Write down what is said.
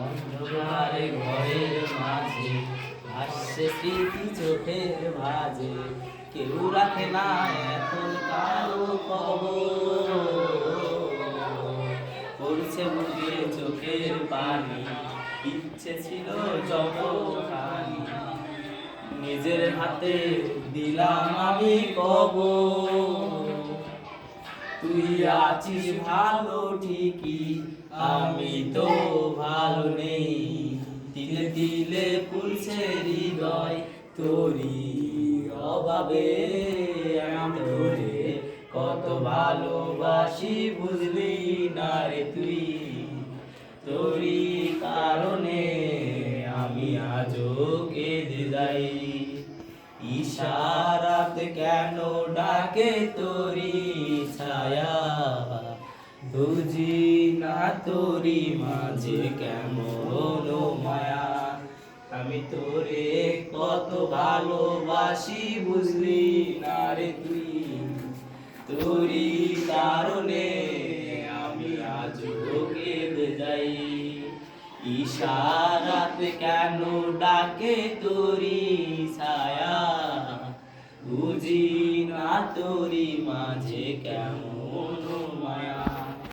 অন্ধকারে ঘরের মাঝে ভাসছে স্মৃতি চোখের ভাজে, কেউ রাখে না এখন কারো খবর। পড়ছে বুকে চোখের পানি, ইচ্ছে ছিল যতখানি, নিজের হাতে দিলাম আমি কবর। তুই আছিস ভালো ঠিকই, আমি তো ভালো নেই। তিলে তিলে ফুলছে হৃদয় তোরি অভাবে। আমি তোরে কত ভালোবাসি বুঝলি না রে তুই। তোরই কারণে আমি আজও কেঁদে যাই। ইশারাতে কেন ডাকে তোরি ছায়া, বুঝি না তোরি মাঝে কেমন মায়া। আমি তোরে কত ভালোবাসি বুঝলি না রে তুই। তোরই কারণে আমি আজও কেঁদে যাই। ইশারাতে কেন ডাকে তোরি ছায়া, বুঝি না তোরি মাঝে কেমন